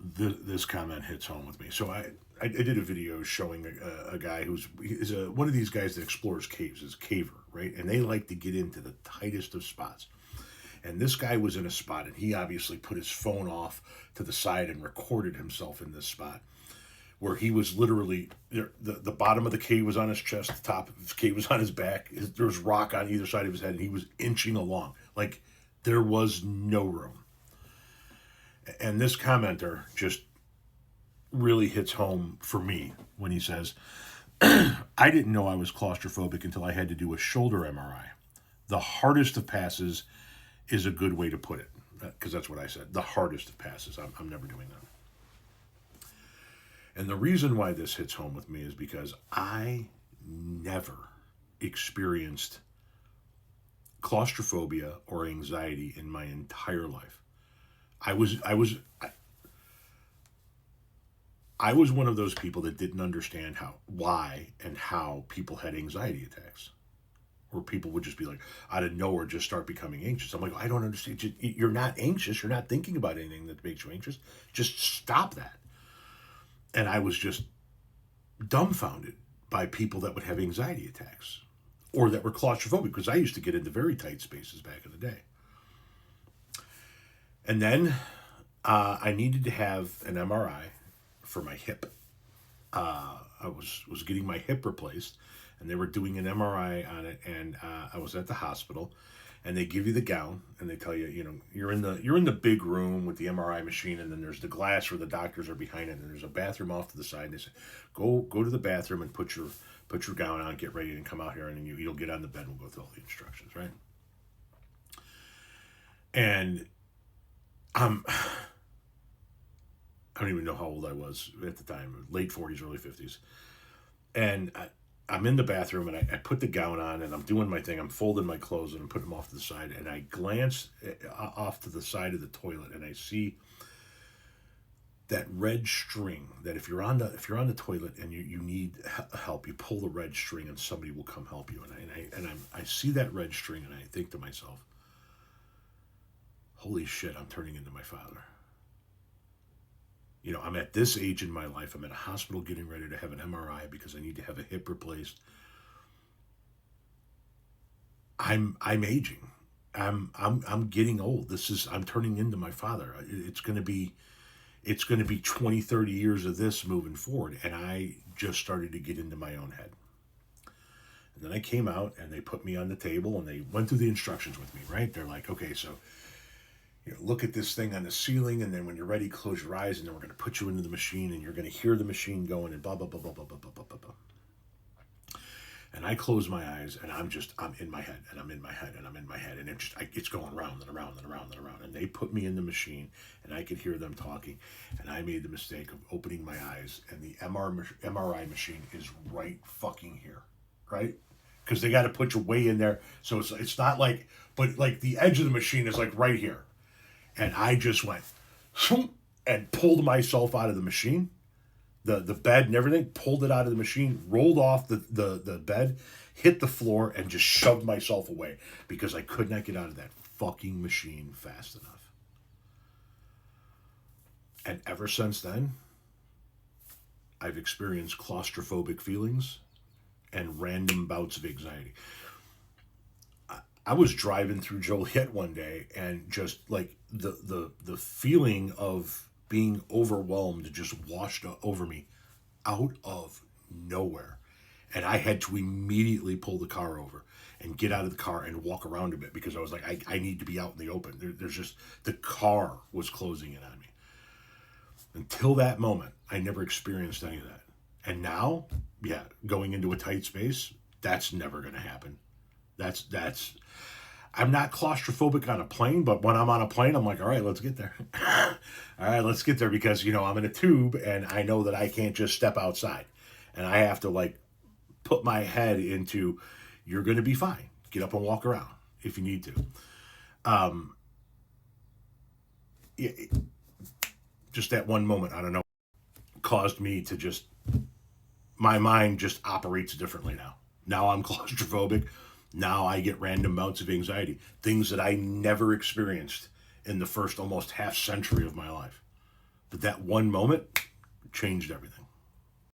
this comment hits home with me. So I did a video showing a guy he's one of these guys that explores caves, is a caver, right? And they like to get into the tightest of spots. And this guy was in a spot, and he obviously put his phone off to the side and recorded himself in this spot where he was literally, the bottom of the cave was on his chest, the top of his cave was on his back. There was rock on either side of his head, and he was inching along. Like, there was no room. And this commenter just really hits home for me when he says, I didn't know I was claustrophobic until I had to do a shoulder MRI. The hardest of passes is a good way to put it, because that's what I said. The hardest of passes. I'm never doing that. And the reason why this hits home with me is because I never experienced claustrophobia or anxiety in my entire life. I was one of those people that didn't understand why and how people had anxiety attacks. Or people would just be like, out of nowhere, just start becoming anxious. I'm like, I don't understand. You're not anxious. You're not thinking about anything that makes you anxious. Just stop that. And I was just dumbfounded by people that would have anxiety attacks or that were claustrophobic, because I used to get into very tight spaces back in the day. And then I needed to have an MRI for my hip. I was getting my hip replaced, and they were doing an MRI on it, and I was at the hospital, and they give you the gown, and they tell you, you're in the big room with the MRI machine, and then there's the glass where the doctors are behind it, and there's a bathroom off to the side, and they say, go to the bathroom and put your gown on, get ready, and come out here, and then you'll get on the bed, and we'll go through all the instructions, right? And I don't even know how old I was at the time, late 40s, early 50s. And I'm in the bathroom, and I put the gown on, and I'm doing my thing. I'm folding my clothes, and I'm putting them off to the side. And I glance off to the side of the toilet, and I see that red string. That if you're on the toilet and you need help, you pull the red string, and somebody will come help you. And I see that red string, and I think to myself, holy shit, I'm turning into my father. I'm at this age in my life. I'm at a hospital getting ready to have an MRI because I need to have a hip replaced. I'm aging. I'm getting old. I'm turning into my father. It's going to be 20, 30 years of this moving forward. And I just started to get into my own head. And then I came out, and they put me on the table, and they went through the instructions with me, right? They're like, okay, so look at this thing on the ceiling, and then when you're ready, close your eyes, and then we're going to put you into the machine, and you're going to hear the machine going, and blah, blah, blah, blah, blah, blah, blah, blah, blah. And I close my eyes, and I'm in my head, and I'm in my head, and I'm in my head, and it's going round and around and around and around. And they put me in the machine, and I could hear them talking, and I made the mistake of opening my eyes, and the MRI machine is right fucking here, right? Because they got to put you way in there, so it's not like, but like the edge of the machine is like right here. And I just went and pulled myself out of the machine, the bed and everything, pulled it out of the machine, rolled off the bed, hit the floor, and just shoved myself away because I could not get out of that fucking machine fast enough. And ever since then, I've experienced claustrophobic feelings and random bouts of anxiety. I was driving through Joliet one day, and just like the feeling of being overwhelmed just washed over me out of nowhere. And I had to immediately pull the car over and get out of the car and walk around a bit because I was like, I need to be out in the open. There's just, the car was closing in on me. Until that moment, I never experienced any of that. And now, yeah, going into a tight space, that's never going to happen. I'm not claustrophobic on a plane, but when I'm on a plane, I'm like, all right, let's get there. All right, let's get there because, I'm in a tube and I know that I can't just step outside. And I have to like put my head into, you're going to be fine. Get up and walk around if you need to. Just that one moment, I don't know, caused me to just, my mind just operates differently now. Now I'm claustrophobic. Now I get random bouts of anxiety, things that I never experienced in the first almost half century of my life. But that one moment changed everything.